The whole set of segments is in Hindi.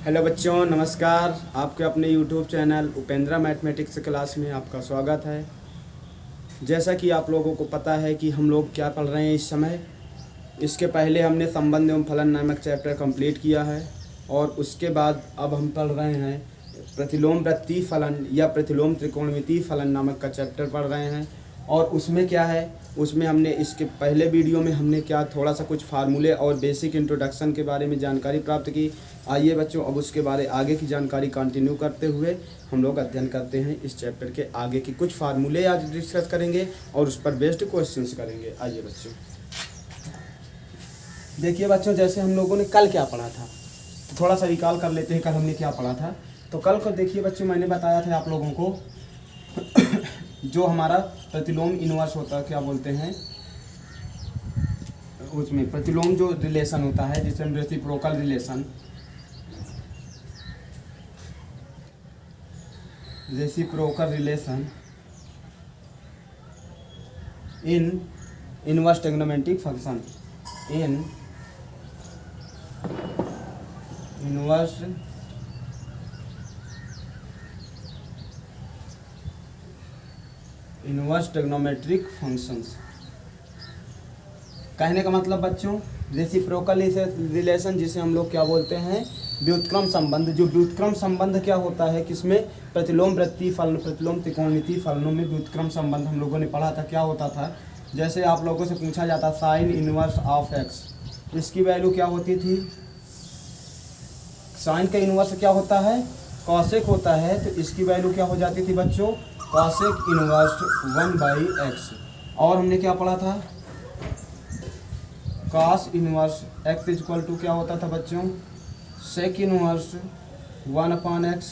हेलो बच्चों, नमस्कार। आपके अपने YouTube channel Upendra mathematics class में आपका स्वागत है। जैसा कि आप लोगों को पता है कि हम लोग क्या पढ़ रहे हैं इस समय। इसके पहले हमने संबंध एवं फलन नामक चैप्टर कंप्लीट किया है और उसके बाद अब हम पढ़ रहे हैं प्रतिलोम वृत्तीय फलन या प्रतिलोम त्रिकोणमितीय फलन नामक का चैप्टर पढ़ रहे हैं। और उसमें क्या है, उसमें हमने इसके पहले वीडियो में हमने क्या थोड़ा सा कुछ फार्मूले और बेसिक इंट्रोडक्शन के बारे में जानकारी प्राप्त की। आइए बच्चों, अब उसके बारे आगे की जानकारी कंटिन्यू करते हुए हम लोग अध्ययन करते हैं। इस चैप्टर के आगे की कुछ फार्मूले आज डिस्कस करेंगे और उस पर बेस्ड क्वेश्चंस करेंगे। आइए बच्चों, देखिए बच्चों, जैसे हम लोगों ने कल क्या पढ़ा था तो थोड़ा सा रिकॉल कर लेते हैं। कल हमने क्या पढ़ा था, तो कल को देखिए बच्चों, मैंने बताया था आप लोगों को जो हमारा प्रतिलोम इनवर्स होता है, क्या बोलते हैं उसमें प्रतिलोम जो रिलेशन होता है जिसे हम reciprocal relation in inverse trigonometric function in inverse trigonometric functions. कहने का मतलब बच्चों, रेसिप्रोकल रिलेशन जिसे हम लोग क्या बोलते हैं व्युत्क्रम संबंध। जो व्युत्क्रम संबंध क्या होता है, किसमें प्रतिलोम वृत्तीय फलन प्रतिलोम त्रिकोणमितीय फलनों में व्युत्क्रम संबंध हम लोगों ने पढ़ा था। क्या होता था, जैसे आप लोगों से पूछा जाता साइन इनवर्स ऑफ एक्स, इसकी वैल्यू क्या होती थी। साइन का इनवर्स क्या होता है, कॉसेक होता है, तो इसकी वैल्यू क्या हो जाती थी बच्चों, कॉसेक इनवर्स 1/x। और हमने क्या पढ़ा था, cos inverse x equal to क्या होता था बच्चों, सेक इनवर्स 1/x।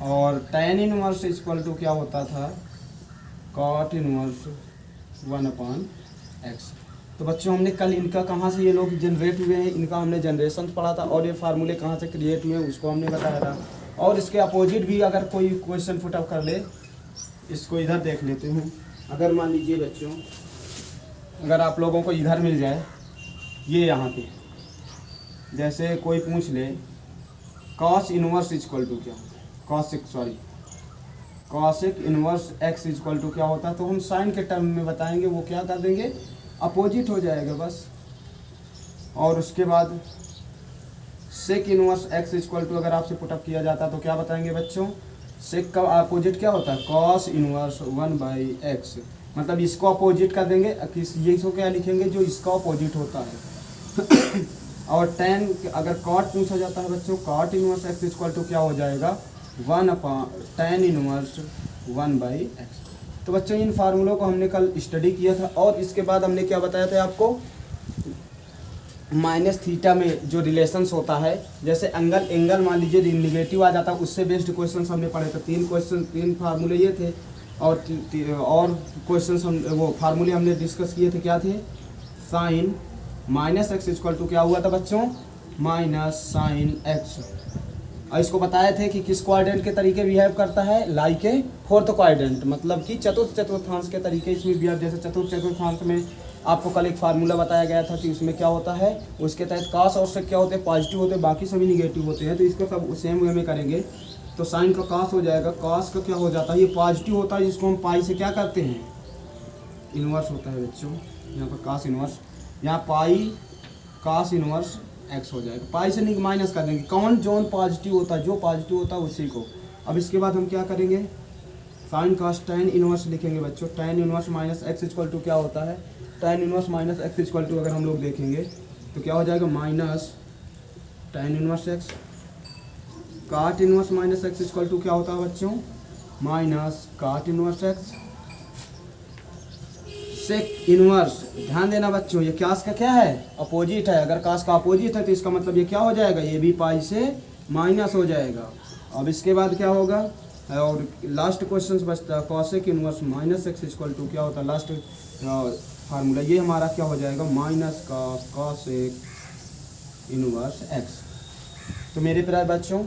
और tan इनवर्स इक्वल टू क्या होता था, कॉट इनवर्स 1/x। तो बच्चों, हमने कल इनका कहाँ से ये लोग जनरेट हुए हैं, इनका हमने जनरेशन पढ़ा था और ये फार्मूले कहाँ से क्रिएट हुए हैं उसको हमने बताया था। और इसके अपोजिट भी अगर कोई क्वेश्चन पुटअप कर ले, इसको इधर देख लेते हूँ। अगर मान लीजिए बच्चों, अगर आप लोगों को इधर मिल जाए, ये यहाँ पे जैसे कोई पूछ ले कॉस इनवर्स इक्वल टू क्या होता है, cosec inverse x equal to क्या होता है, तो हम साइन के टर्म में बताएंगे, वो क्या कर देंगे, अपोजिट हो जाएगा बस। और उसके बाद sec inverse x equal to अगर आपसे पुटअप किया जाता तो क्या बताएंगे बच्चों, सेक का अपोजिट क्या होता है, कॉस इनवर्स 1/x। मतलब इसको अपोजिट कर देंगे, ये इसको क्या लिखेंगे, जो इसका अपोजिट होता है। और टेन अगर कॉट पूछा जाता है बच्चों, cot inverse x equal to क्या हो जाएगा, 1/tan इनवर्स 1/x। तो बच्चों, इन फार्मूलों को हमने कल स्टडी किया था। और इसके बाद हमने क्या बताया था आपको, माइनस थीटा में जो रिलेशंस होता है, जैसे एंगल मान लीजिए निगेटिव आ जाता है, उससे बेस्ड क्वेश्चंस हमने पढ़े थे। तीन फार्मूले ये थे और क्वेश्चंस हम वो फार्मूले हमने डिस्कस किए थे। क्या थे, sine minus x equal to क्या हुआ था बच्चों, माइनस साइन एक्स। और इसको बताए थे कि किस क्वाड्रेंट के तरीके बिहेव करता है, लाइक ए फोर्थ क्वाड्रेंट, मतलब कि चतुर्थांश के तरीके इसमें बिहेव। जैसे चतुर्थांश में आपको कल एक फार्मूला बताया गया था कि उसमें क्या होता है, उसके तहत कॉस और सेक क्या होते हैं, पॉजिटिव होते हैं, बाकी सभी निगेटिव होते हैं। तो इसको सब सेम वे में करेंगे। तो साइन का कॉस हो जाएगा, कॉस का क्या हो जाता है, ये पॉजिटिव होता है, जिसको हम पाई से क्या करते हैं, इन्वर्स होता है बच्चों। यहाँ पर कॉस इन्वर्स, यहाँ पाई कॉस इन्वर्स एक्स हो जाएगा। पाई से नहीं माइनस कर देंगे, कौन जोन पॉजिटिव होता है, जो पॉजिटिव होता है उसी को। अब इसके बाद हम क्या करेंगे, साइन कॉस tan इन्वर्स लिखेंगे बच्चों। tan inverse minus x equal to क्या होता है, tan inverse minus x equal to अगर हम लोग देखेंगे तो क्या हो जाएगा, minus tan inverse x. Cot inverse minus x equal to क्या होता है बच्चों, माइनस काट इन्वर्स एक्स। सेक इन्वर्स, ध्यान देना बच्चों, ये कास का क्या है, अपोजिट है। अगर कास का अपोजिट है तो इसका मतलब ये क्या हो जाएगा, ये भी पाई से माइनस हो जाएगा। अब इसके बाद क्या होगा, और लास्ट क्वेश्चन बचता है, cosec inverse minus x equal to क्या होता है, लास्ट फार्मूला ये हमारा क्या हो जाएगा, माइनस का कॉसेक इन्वर्स एक्स। तो मेरे प्यारे बच्चों,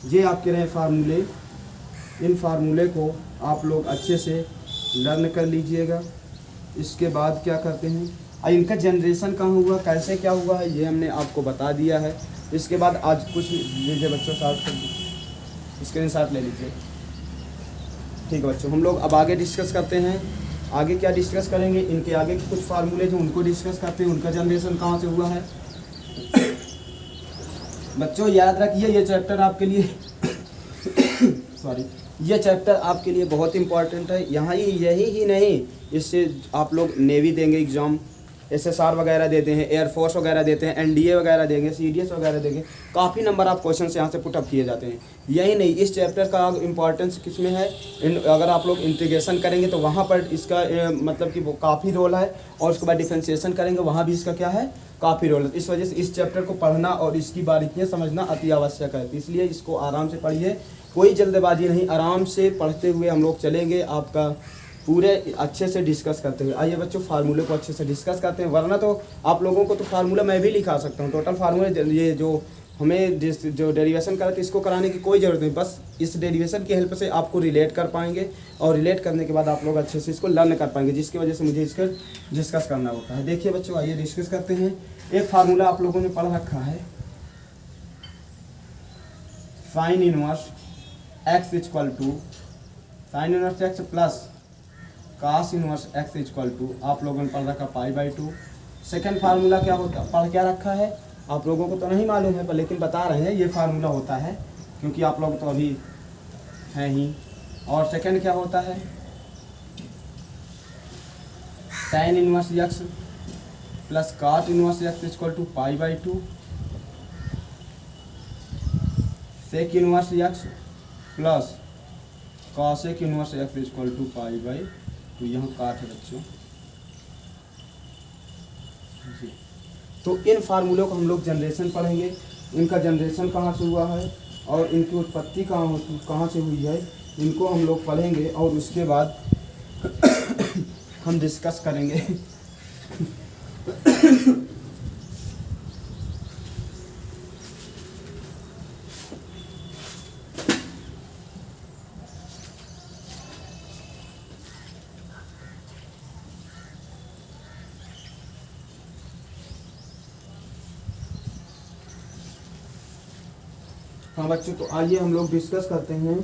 ये आपके रहे फार्मूले। इन फार्मूले को आप लोग अच्छे से लर्न कर लीजिएगा। इसके बाद क्या करते हैं, इनका जनरेशन कहाँ हुआ, कैसे क्या हुआ है, ये हमने आपको बता दिया है। इसके बाद आज कुछ लीजिए बच्चों, स्क्रीनशॉट ले लीजिए। ठीक है बच्चों, हम लोग अब आगे डिस्कस करते हैं। आगे क्या डिस्कस करेंगे, इनके आगे के कुछ फार्मूले जो उनको डिस्कस करते हैं, उनका जनरेशन कहाँ से हुआ है। बच्चों याद रखिए ये चैप्टर आपके लिए सॉरी, ये चैप्टर आपके लिए बहुत इंपॉर्टेंट है। यहाँ यही ही नहीं, इससे आप लोग नेवी देंगे एग्ज़ाम, SSR वगैरह देते हैं, एयरफोर्स वगैरह देते हैं, NDA वगैरह देंगे, CDS वगैरह देंगे, काफ़ी नंबर आप क्वेश्चन यहाँ से पुटअप किए जाते हैं। यही नहीं, इस चैप्टर का इम्पॉर्टेंस किस में है, अगर आप लोग इंटीग्रेशन करेंगे तो वहाँ पर इसका मतलब कि वो काफ़ी रोल है, और उसके बाद डिफ्रेंशिएशन करेंगे वहाँ भी इसका क्या है, काफ़ी रोल है। इस वजह से इस चैप्टर को पढ़ना और इसकी बारीकियाँ समझना अति आवश्यक है, इसलिए इसको आराम से पढ़िए, कोई जल्दबाजी नहीं, आराम से पढ़ते हुए हम लोग चलेंगे, आपका पूरे अच्छे से डिस्कस करते हुए। आइए बच्चों फार्मूले को अच्छे से डिस्कस करते हैं, वरना तो आप लोगों को तो फार्मूला मैं भी लिखा सकता हूँ, टोटल फार्मूले ये जो हमें जो डेरिवेशन करा था इसको कराने की कोई ज़रूरत नहीं, बस इस डेरिवेशन की हेल्प से आपको रिलेट कर पाएंगे, और रिलेट करने के बाद आप लोग अच्छे से इसको लर्न कर पाएंगे, जिसकी वजह से मुझे इसका डिस्कस करना होता है। देखिए बच्चों आइए डिस्कस करते हैं। एक फार्मूला आप लोगों ने पढ़ रखा है, sine inverse x equal to sine inverse x plus cos inverse x equal to, आप लोगों ने पढ़ रखा π/2। सेकेंड फार्मूला क्या होता, पढ़ क्या रखा है आप लोगों को तो नहीं मालूम है, पर लेकिन बता रहे हैं ये फार्मूला होता है, क्योंकि आप लोग तो अभी हैं ही। और सेकेंड क्या होता है, tan inverse x plus cot inverse x equal to π/2, sec inverse x plus cosec inverse x equal to π/2, यहाँ काट है बच्चों जी। तो इन फार्मूलों को हम लोग जनरेशन पढ़ेंगे, इनका जनरेशन कहाँ से हुआ है और इनकी उत्पत्ति कहाँ से हुई है, इनको हम लोग पढ़ेंगे, और उसके बाद हम डिस्कस करेंगे हाँ बच्चों, तो आइए हम लोग डिस्कस करते हैं।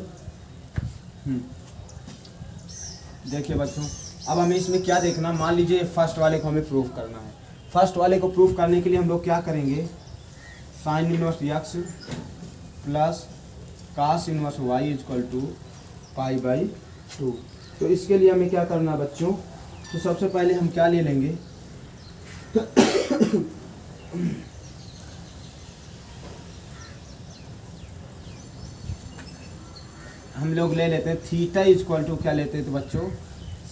देखिए बच्चों, अब हमें इसमें क्या देखना, मान लीजिए फर्स्ट वाले को हमें प्रूफ करना है। फर्स्ट वाले को प्रूफ करने के लिए हम लोग क्या करेंगे, sine inverse x plus cos inverse y equal to π/2। तो इसके लिए हमें क्या करना बच्चों, तो सबसे पहले हम क्या ले लेंगे हम लोग ले लेते हैं थीटा इक्वल टू क्या लेते हैं तो बच्चों,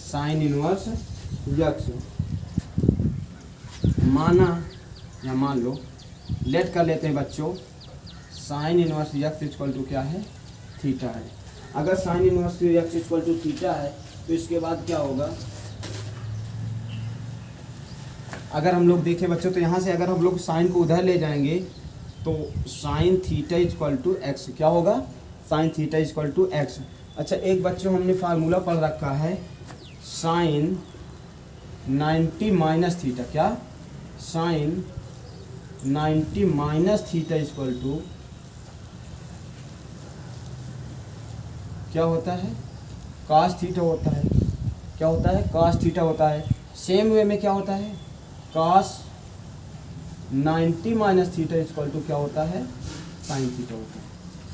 साइन इनवर्स x, माना या मान लो, लेट कर लेते हैं बच्चों, sine inverse x equal to क्या है, थीटा है। अगर sine inverse x equal to theta है तो इसके बाद क्या होगा, अगर हम लोग देखें बच्चों, तो यहाँ से अगर हम लोग साइन को उधर ले जाएंगे तो sine theta equal to x क्या होगा, sine theta equal to x। अच्छा एक बच्चों हमने फार्मूला पढ़ रखा है, साइन 90 माइनस थीटा, क्या sine 90 minus theta equal to क्या होता है, कास थीटा होता है। क्या होता है, कास थीटा होता है। सेम वे में क्या होता है, कास 90 माइनस थीटा इक्वल टू क्या होता है, साइन थीटा होता है।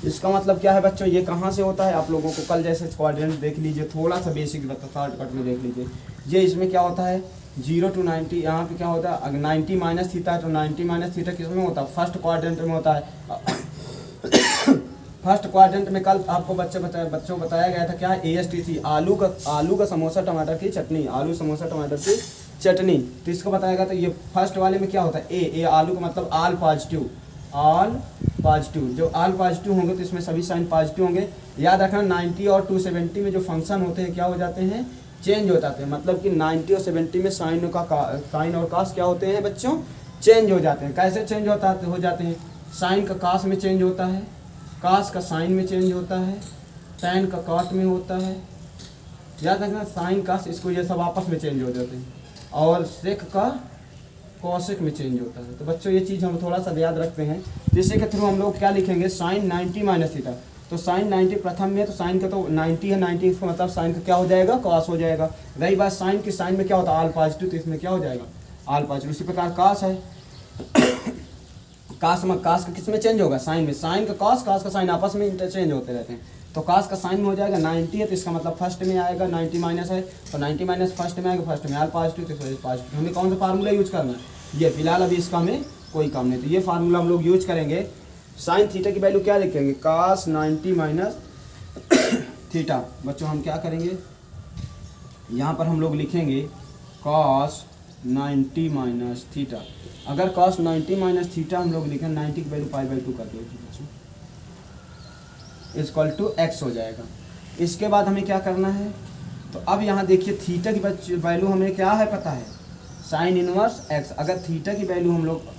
इसका मतलब क्या है बच्चों, ये कहाँ से होता है, आप लोगों को कल जैसे क्वाड्रेंट देख लीजिए, थोड़ा सा बेसिक शॉर्टकट में देख लीजिए। ये इसमें क्या होता है 0 to 90, यहाँ पे क्या होता है, अगर 90 माइनस थीटा है तो 90 माइनस थीटा किस में होता है, फर्स्ट क्वाड्रेंट में होता है। फर्स्ट क्वाड्रेंट में कल आपको बच्चों बताया गया था क्या, ASTC, आलू का समोसा टमाटर की चटनी, आलू समोसा टमाटर की चटनी, तो इसको बताया गया। तो ये फर्स्ट वाले में क्या होता है, ए आलू का मतलब आल पॉजिटिव, जो आल पॉजिटिव होंगे तो इसमें सभी साइन पॉजिटिव होंगे। याद रखना 90 और 270 में जो फंक्शन होते हैं क्या हो जाते हैं, चेंज हो जाते हैं। मतलब कि 90 और 70 में साइन और कास क्या होते हैं बच्चों, चेंज हो जाते हैं। कैसे चेंज हो जाते हैं, साइन का कास में चेंज होता है, कास का साइन में चेंज होता है, टैन का काट में होता है। याद रखना साइन कास इसको ये सब आपस में चेंज हो जाते हैं। और सेक का कॉसेक में चेंज होता है। तो बच्चों ये चीज़ हम थोड़ा सा याद रखते हैं, जिससे के थ्रू हम लोग क्या लिखेंगे, साइन 90 माइनस थीटा। तो साइन 90 प्रथम में, तो साइन का तो 90 है, 90 इसका मतलब साइन का क्या हो जाएगा, कॉस हो जाएगा। रही बात साइन की, साइन में क्या होता है, आल पॉजिटिव, तो इसमें क्या हो जाएगा, आल पॉजिटिव। इसी प्रकार कास है, कास में, कास का किस में चेंज होगा, साइन में। साइन का कास, कास का साइन आपस में इंटरचेंज होते रहते हैं। तो कास का साइन में हो जाएगा 90 है, तो इसका मतलब फर्स्ट में आएगा 90 माइनस है, और 90 माइनस फर्स्ट में आएगा, फर्स्ट में आल पॉजिटिव, तो पॉजिटिव। हमें कौन सा फार्मूला यूज करना है, ये फिलहाल अभी इसका हमें कोई काम नहीं। तो ये फार्मूला हम लोग यूज करेंगे। साइन थीटा की वैल्यू क्या लिखेंगे, कास 90 माइनस थीटा। बच्चों हम क्या करेंगे, यहाँ पर हम लोग लिखेंगे कॉस 90 माइनस थीटा। अगर कॉस 90 माइनस थीटा हम लोग लिखें, 90 की वैल्यू π/2 कर दो बच्चों, इक्वल टू एक्स हो जाएगा। इसके बाद हमें क्या करना है, तो अब यहाँ देखिए थीटा की वैल्यू हमें क्या है पता है, साइन इनवर्स एक्स। अगर थीटा की वैल्यू हम लोग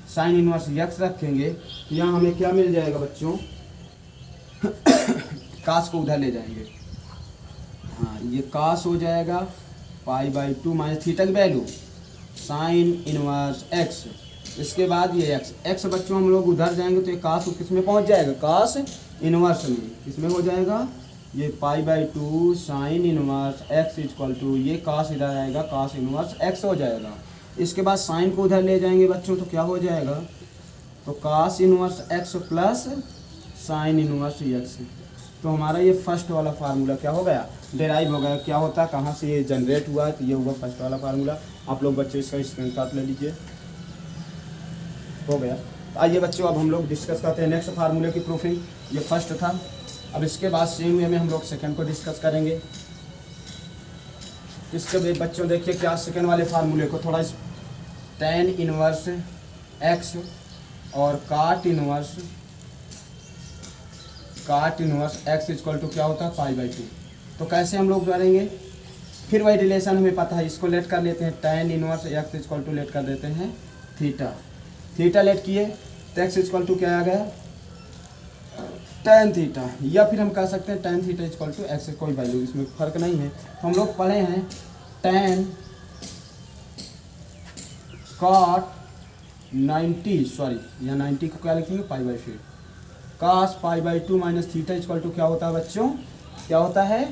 साइन इनवर्स एक्स रखेंगे, तो यहाँ हमें क्या मिल जाएगा बच्चों, कास को उधर ले जाएंगे, हाँ ये कास हो जाएगा π/2 माइनस थीटा की वैल्यू साइन इनवर्स एक्स। इसके बाद ये एक्स, एक्स बच्चों हम लोग उधर जाएंगे तो ये कास किस में पहुंच जाएगा, कास इनवर्स में, किसमें हो जाएगा, ये π/2 sine inverse x equal to, ये कास इधर आएगा, कास इनवर्स एक्स हो जाएगा। इसके बाद साइन को उधर ले जाएंगे बच्चों, तो क्या हो जाएगा, तो cos inverse X plus sine inverse X. तो हमारा ये फर्स्ट वाला फार्मूला क्या हो गया, डेराइव हो गया। क्या होता है, कहाँ से ये जनरेट हुआ, तो ये हुआ फर्स्ट वाला फार्मूला। आप लोग बच्चे इसका स्क्रीनशॉट ले लीजिए, हो गया। तो आइए बच्चों अब हम लोग डिस्कस करते हैं नेक्स्ट फार्मूले की प्रूफिंग। ये फर्स्ट था, अब इसके बाद सेम वे में हम लोग सेकंड को डिस्कस करेंगे। इसके बाद बच्चों देखिए क्या सेकंड वाले फार्मूले को थोड़ा, tan इनवर्स एक्स और काट इनवर्स एक्स इक्वल टू क्या होता है, π/2। तो कैसे हम लोग करेंगे, फिर वही रिलेशन हमें पता है, इसको लेट कर लेते हैं, tan inverse x equal to let कर देते हैं थीटा लेट किए, तो एक्स इक्वल टू क्या आ गया, tan थीटा, या फिर हम कह सकते हैं tan theta equal to x, कोई वैल्यू इसमें फ़र्क नहीं है। तो हम लोग पढ़े हैं tan cot 90, सॉरी यहाँ 90 को क्या लिखेंगे, π/2, कास π/2 माइनस थीटा इक्वल टू क्या होता है बच्चों, क्या होता है,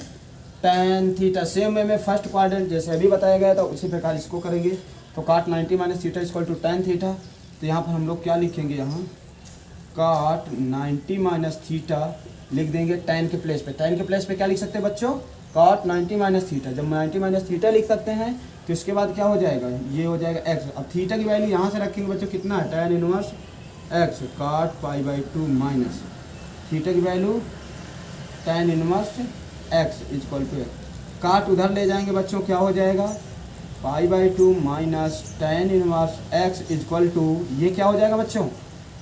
tan थीटा। सेम वे में फर्स्ट क्वाड्रेंट जैसे अभी बताया गया था उसी प्रकार इसको करेंगे। तो cot 90 minus theta equal to tan theta. तो यहाँ पर हम लोग क्या लिखेंगे, यहाँ काट 90 माइनस थीटा लिख देंगे tan के प्लेस पे। tan के प्लेस पे क्या लिख सकते हैं बच्चों, काट 90 माइनस थीटा। जब 90 माइनस थीटा लिख सकते हैं तो इसके बाद क्या हो जाएगा, ये हो जाएगा x। अब थीटा की वैल्यू यहाँ से रखेंगे बच्चों, कितना है, tan inverse x cot π/2 minus theta की value tan inverse x equal to x। Cot उधर ले जाएंगे बच्चों, क्या हो जाएगा, π/2 minus tan inverse x equal to, ये क्या हो जाएगा बच्चों,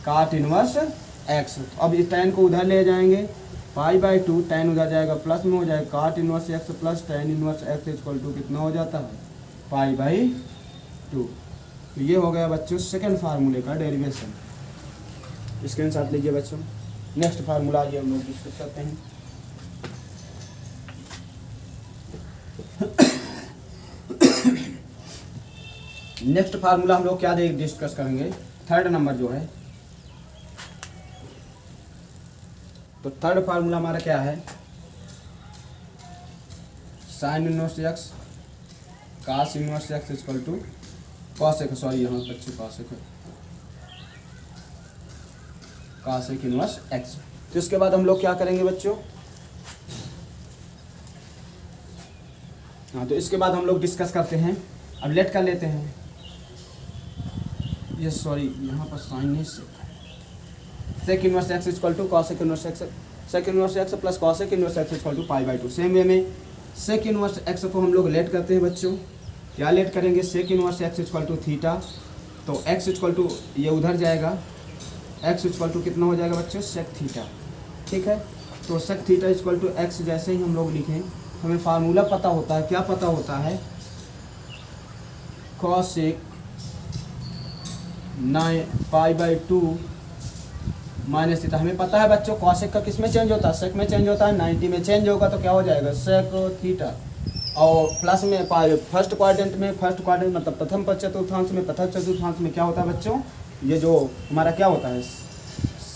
काट इनवर्स x। अब इस tan को उधर ले जाएंगे, π/2 tan उधर जाएगा, प्लस में हो जाएगा cot inverse x plus tan inverse x equal to कितना हो जाता है, π/2। तो ये हो गया बच्चों सेकंड फार्मूले का डेरिवेशन। स्क्रीनशॉट लीजिए बच्चों। नेक्स्ट फार्मूला आइए हम लोग डिस्कस करते हैं। नेक्स्ट फार्मूला हम लोग क्या डिस्कस करेंगे, थर्ड नंबर जो है। तो थर्ड फार्मूला हमारा क्या है, sine inverse x cos inverse x equal to cosec, sorry यहाँ बच्चों कॉसेक इनवर्स एक्स। तो इसके बाद हम लोग क्या करेंगे बच्चों, हाँ तो इसके बाद हम लोग डिस्कस करते हैं। अब लेट कर लेते हैं, ये सॉरी यहाँ पर साइन नहीं, sec inverse x equal to cosec inverse X, sec inverse X plus cosec inverse x equal to π/2। Same way में सेक इनवर्स एक्स को हम लोग लेट करते हैं बच्चों। क्या लेट करेंगे, sec inverse x equal to theta. तो एक्स इक्वल टू ये उधर जाएगा, एक्स इक्वल टू कितना हो जाएगा बच्चों, सेक थीटा, ठीक है। तो sec theta equal to x जैसे ही हम लोग लिखें, हमें फार्मूला पता होता है, क्या पता होता है, कॉसेक π/2 माइनस थीटा। हमें पता है बच्चों कॉसेक का किस में चेंज होता है, सेक में चेंज होता है, 90 में चेंज होगा तो क्या हो जाएगा, सेक थीटा। और प्लस में फर्स्ट क्वाड्रेंट मतलब प्रथम चतुर्थांश में, प्रथम चतुर्थांश में क्या होता है बच्चों, ये जो हमारा क्या होता है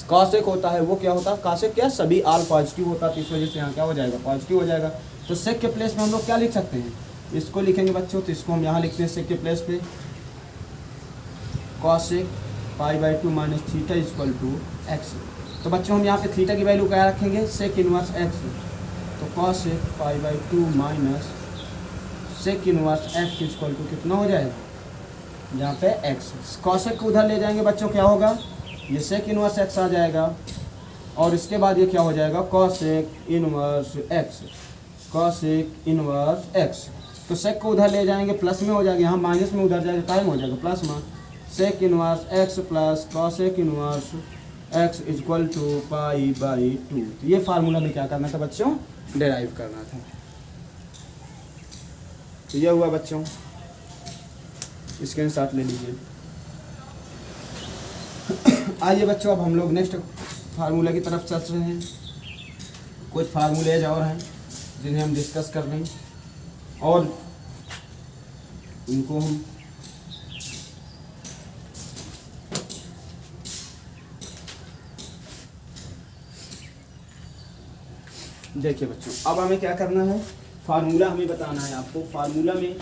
कॉसेक होता है, वो क्या होता है कॉसेक क्या सभी आल पॉजिटिव होता है, तो इस वजह से यहाँ क्या हो जाएगा पॉजिटिव हो जाएगा। तो सेक के प्लेस में हम लोग क्या लिख सकते हैं, इसको लिखेंगे बच्चों, तो इसको हम यहाँ लिखते हैं सेक के प्लेस पे cosec π/2 minus theta equal to X. तो बच्चों हम यहाँ पे थीटा की वैल्यू क्या रखेंगे, सेक इनवर्स एक्स, तो cosec π/2 minus sec inverse x equal to कितना हो जाएगा, यहाँ पे एक्स। कॉसेक को उधर ले जाएंगे बच्चों, क्या होगा, ये सेक इनवर्स एक्स आ जाएगा, और इसके बाद ये क्या हो जाएगा cosec inverse x, cosec inverse X. तो सेक को उधर ले जाएंगे प्लस में हो जाएगा, यहाँ माइनस में उधर जाएगा टाइम हो जाएगा प्लस में, sec inverse X plus cosec inverse x equal to π/2। तो ये फार्मूला में क्या करना था बच्चों, डेराइव करना था। तो ये हुआ बच्चों, स्क्रीनशॉट ले लीजिए। आइए बच्चों अब हम लोग नेक्स्ट फार्मूला की तरफ चल रहे हैं। कुछ फार्मूलेज और हैं जिन्हें हम डिस्कस कर लें और इनको हम देखिए बच्चों, अब हमें क्या करना है, फार्मूला हमें बताना है आपको। फार्मूला में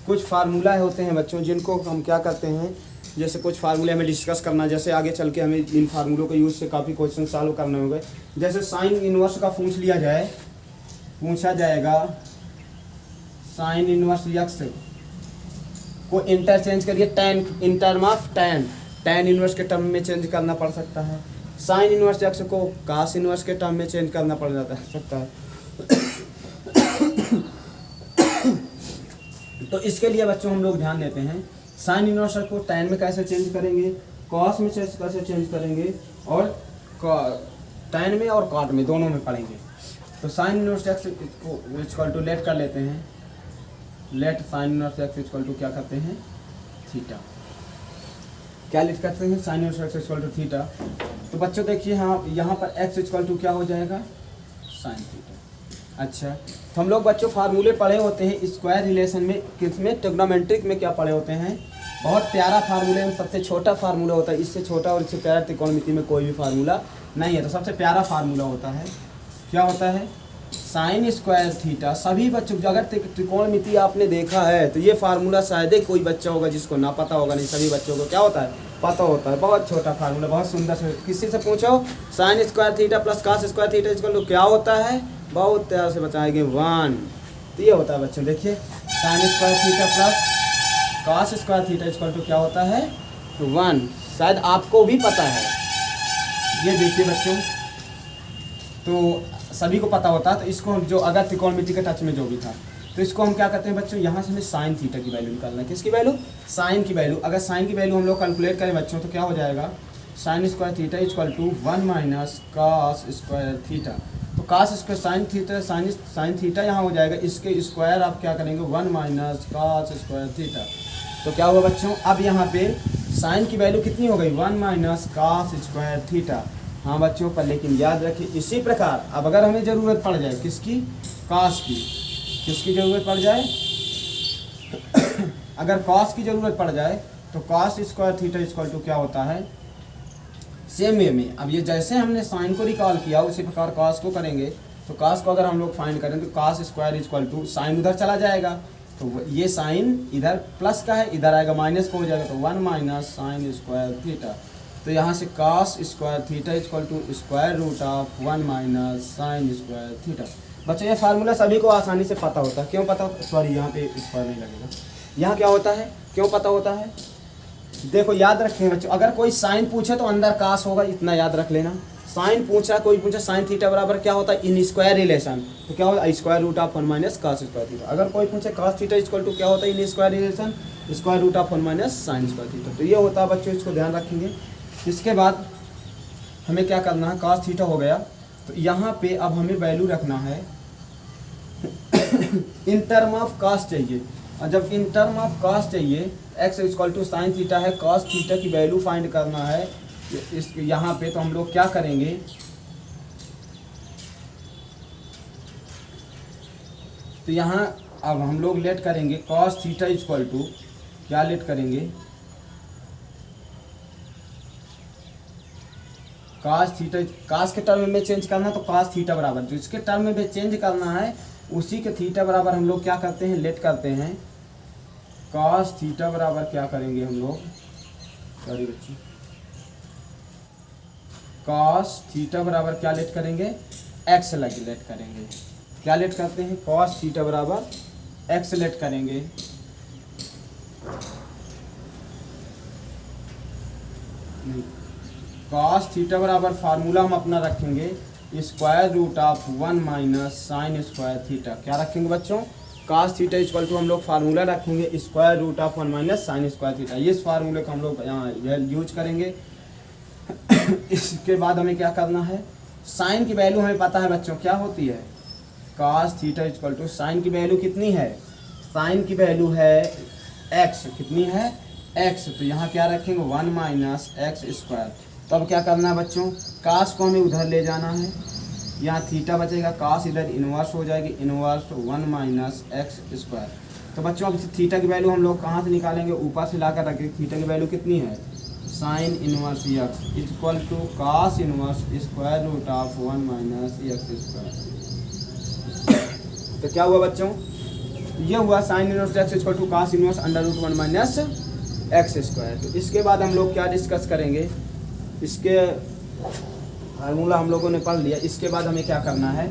कुछ फार्मूला होते हैं बच्चों जिनको हम क्या करते हैं, जैसे कुछ फार्मूले हमें डिस्कस करना, जैसे आगे चल के हमें इन फार्मूलों के यूज़ से काफ़ी क्वेश्चन सॉल्व करने होंगे। जैसे साइन इनवर्स का पूछा जाएगा साइन इनवर्स एक्स को इंटरचेंज करिए tan, in term of tan inverse के टर्म में चेंज करना पड़ सकता है। साइन इनवर्स एक्स को कास इनवर्स के टर्म में चेंज करना पड़ सकता है। तो इसके लिए बच्चों हम लोग ध्यान देते हैं, साइन इनवर्स को टैन में कैसे चेंज करेंगे, कॉस में कैसे चेंज करेंगे, और टैन में और कॉट में, दोनों में पढ़ेंगे। तो साइन इनवर्स एक्स को इक्वल टू लेट कर लेते हैं, let sine inverse x equal to क्या करते हैं थीटा, क्या लिख करते हैं sine inverse x equal to theta. तो बच्चों देखिए हाँ, यहाँ पर एक्स इक्वल टू क्या हो जाएगा साइन थीटा। अच्छा, तो हम लोग बच्चों फार्मूले पढ़े होते हैं स्क्वायर रिलेशन में, किसमें ट्रिग्नोमेट्रिक में क्या पढ़े होते हैं, बहुत प्यारा फार्मूले में सबसे छोटा फार्मूला होता है, इससे छोटा और इससे प्यारा त्रिकोणमिति में कोई भी फार्मूला नहीं है। तो सबसे प्यारा फार्मूला होता है, क्या होता है साइन स्क्वायर थीटा। सभी बच्चों को अगर त्रिकोणमिति आपने देखा है तो ये फार्मूला शायद ही कोई बच्चा होगा जिसको ना पता होगा, नहीं सभी बच्चों को क्या होता है पता होता है। बहुत छोटा फार्मूला, बहुत सुंदर से, किसी से पूछो sine square theta plus cos square theta equal to क्या होता है, बहुत तरह से बताएंगे 1। तो ये होता है बच्चों, देखिए sine square theta plus cos square theta equal to क्या होता है 1। शायद आपको भी पता है, ये देखिए बच्चों, तो सभी को पता होता है। तो इसको हम जो अगर त्रिकोणमिति के टच में जो भी था, तो इसको हम क्या करते हैं बच्चों, यहाँ से हमें साइन थीटा की वैल्यू निकालना है। किसकी वैल्यू, साइन की वैल्यू। अगर साइन की वैल्यू हम लोग कैलकुलेट करें बच्चों तो क्या हो जाएगा sine square theta equal to 1 minus cos square theta. तो कॉस स्क्वायर साइन थीटा यहाँ हो जाएगा, इसके स्क्वायर आप क्या करेंगे 1 माइनस कॉस स्क्वायर थीटा। तो क्या हुआ बच्चों, अब यहाँ पे साइन की वैल्यू कितनी हो गई 1 माइनस कॉस स्क्वायर थीटा। हाँ बच्चों पर, लेकिन याद रखिए इसी प्रकार अब अगर हमें ज़रूरत पड़ जाए किसकी, कॉस की, किसकी ज़रूरत पड़ जाए अगर कॉस की ज़रूरत पड़ जाए तो cos square theta equal to क्या होता है सेम वे में। अब ये जैसे हमने साइन को रिकॉल किया उसी प्रकार कॉस को करेंगे। तो कॉस को अगर हम लोग फाइंड करें तो cos square equal to sine उधर चला जाएगा, तो ये साइन इधर प्लस का है, इधर आएगा माइनस को हो जाएगा, तो 1 माइनस साइन स्क्वायर थीटा। तो यहाँ से cos square theta equal to square root of 1 minus sine square theta. बच्चों ये फार्मूला सभी को आसानी से पता होता है, क्यों पता, सॉरी यहाँ पे स्क्वायर नहीं लगेगा, यहाँ क्या होता है, क्यों पता होता है, देखो याद रखें बच्चों, अगर कोई साइन पूछे तो अंदर कास होगा, इतना याद रख लेना। साइन पूछा, कोई पूछा साइन थीटा बराबर क्या होता है इन स्क्वायर रिलेशन, तो क्या होगा square root of 1 minus cos square theta. अगर कोई पूछे कॉस थीटा इक्वल टू क्या होता है इन square relation, square root of 1 minus sine square theta. तो ये होता है बच्चों, इसको ध्यान रखेंगे। इसके बाद हमें क्या करना है, कॉस थीटा हो गया, तो यहाँ पे अब हमें वैल्यू रखना है इन टर्म ऑफ कॉस चाहिए। और जब इन टर्म ऑफ कॉस चाहिए, x equal to sine theta है, कॉस थीटा की वैल्यू फाइंड करना है इस यहाँ पे, तो हम लोग क्या करेंगे तो यहाँ अब हम लोग लेट करेंगे कॉस थीटा इक्वल टू क्या लेट करेंगे, कॉस थीटा, कॉस के टर्म में चेंज करना तो कॉस थीटा बराबर जो इसके टर्म में चेंज करना है उसी के थीटा बराबर हम लोग क्या करते हैं, लेट करते हैं। कॉस थीटा बराबर क्या करेंगे हम लोग, सॉरी बच्चों, कॉस थीटा बराबर क्या लेट करेंगे, एक्स लगे लेट करेंगे। क्या लेट करते हैं, कॉस थीटा बराबर एक्स लेट करेंगे। कॉस थीटा बराबर फार्मूला हम अपना रखेंगे square root of 1 minus sine square theta. क्या रखेंगे बच्चों, कॉस थीटा इक्वल टू हम लोग फार्मूला रखेंगे square root of 1 minus sine square theta. इस फार्मूले को हम लोग यहाँ यूज करेंगे। इसके बाद हमें क्या करना है, साइन की वैल्यू हमें पता है बच्चों क्या होती है, cos theta equal to sine की वैल्यू कितनी है, साइन की वैल्यू है एक्स, कितनी है एक्स। तो यहाँ क्या रखेंगे 1 माइनस एक्स स्क्वायर। तो अब क्या करना है बच्चों, कास को हमें उधर ले जाना है, यहाँ थीटा बचेगा, कास इधर इन्वर्स हो जाएगी, इन्वर्स 1 माइनस एक्स स्क्वायर। तो बच्चों अब थीटा की वैल्यू हम लोग कहाँ से निकालेंगे, ऊपर से लाकर रखेंगे। थीटा की वैल्यू कितनी है, sine inverse x equal to cos inverse square root of 1 minus x square. तो क्या हुआ बच्चों, ये हुआ sine inverse x equal to cos inverse under root 1 minus x square. तो इसके बाद हम लोग क्या डिस्कस करेंगे, इसके फार्मूला हम लोगों ने पढ़ लिया। इसके बाद हमें क्या करना है,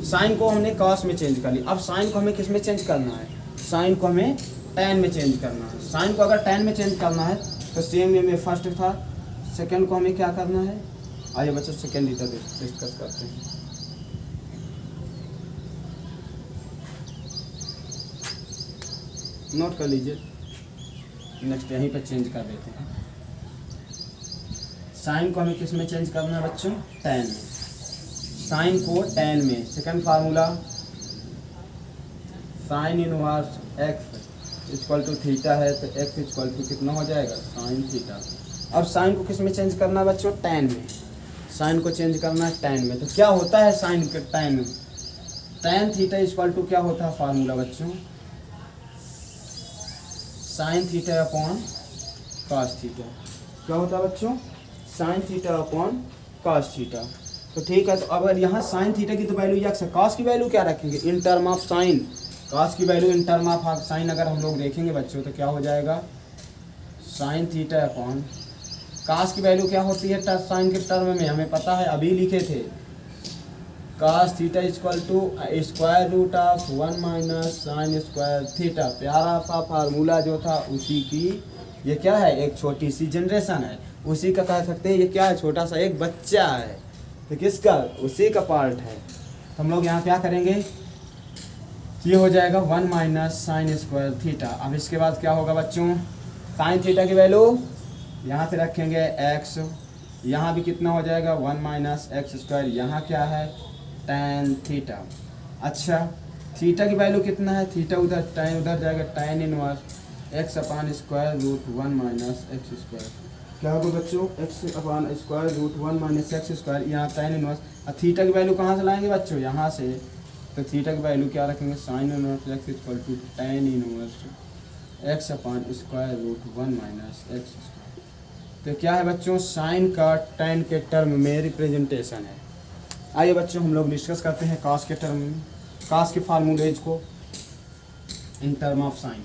साइन को हमने कॉस में चेंज कर लिया। अब साइन को हमें किस में चेंज करना है, साइन को हमें टैन में चेंज करना है। साइन को अगर टैन में चेंज करना है तो सेम ये में फर्स्ट था, सेकंड को हमें क्या करना है, आइए बच्चों सेकंड इधर डिस्कस करते हैं। नोट कर लीजिए, नेक्स्ट यहीं पर चेंज कर देते हैं। साइन को हमें किस में चेंज करना है बच्चों, टैन में। साइन को टैन में, second formula sine inverse x equal to theta है, तो एक्स इक्वल टू कितना हो जाएगा, साइन थीटा। अब साइन को किस में चेंज करना है बच्चों, टैन में। साइन को चेंज करना है टैन में। तो क्या होता है साइन के टैन में, टैन थीटा इक्वल टू क्या होता है फार्मूला बच्चों, sine theta upon cos theta. क्या होता है बच्चों, sine theta upon cos theta. तो ठीक है, तो अगर यहाँ साइन थीटा की तो वैल्यू एक्स है, कॉस की वैल्यू क्या रखेंगे, in term of sine, cos की value in term of sine अगर हम लोग देखेंगे बच्चों तो क्या हो जाएगा, साइन थीटा अपॉन कॉस की वैल्यू क्या होती है साइन के टर्म में हमें पता है, अभी लिखे थे, cos theta equal to square root of 1 minus sine square theta. प्यारा सा फार्मूला जो था उसी की ये क्या है, एक छोटी सी जनरेशन है, उसी का कह सकते हैं ये क्या है, छोटा सा एक बच्चा है। तो किसका, उसी का पार्ट है। तो हम लोग यहाँ क्या करेंगे, ये हो जाएगा 1 माइनस साइन स्क्वायर थीटा। अब इसके बाद क्या होगा बच्चों, साइन थीटा की वैल्यू यहाँ से रखेंगे एक्स, यहाँ भी कितना हो जाएगा 1 माइनस एक्स स्क्वायर, यहाँ क्या है टैन थीटा। अच्छा, थीटा की वैल्यू कितना है, थीटा उधर टैन उधर जाएगा, tan inverse x upon square root 1 minus x square. क्या होगा बच्चों, x upon square root 1 minus x square, यहाँ टैन इनवर्स। अब थीटा की वैल्यू कहाँ से लाएंगे बच्चों, यहाँ से। तो थीटा की वैल्यू क्या रखेंगे, sine inverse x equal to tan inverse x upon square root 1 minus x square. तो क्या है बच्चों, साइन का टैन के टर्म में रिप्रेजेंटेशन है। आइए बच्चों हम लोग डिस्कस करते हैं कॉस के टर्म में, कॉस के फार्मूलेज को इन टर्म ऑफ साइन।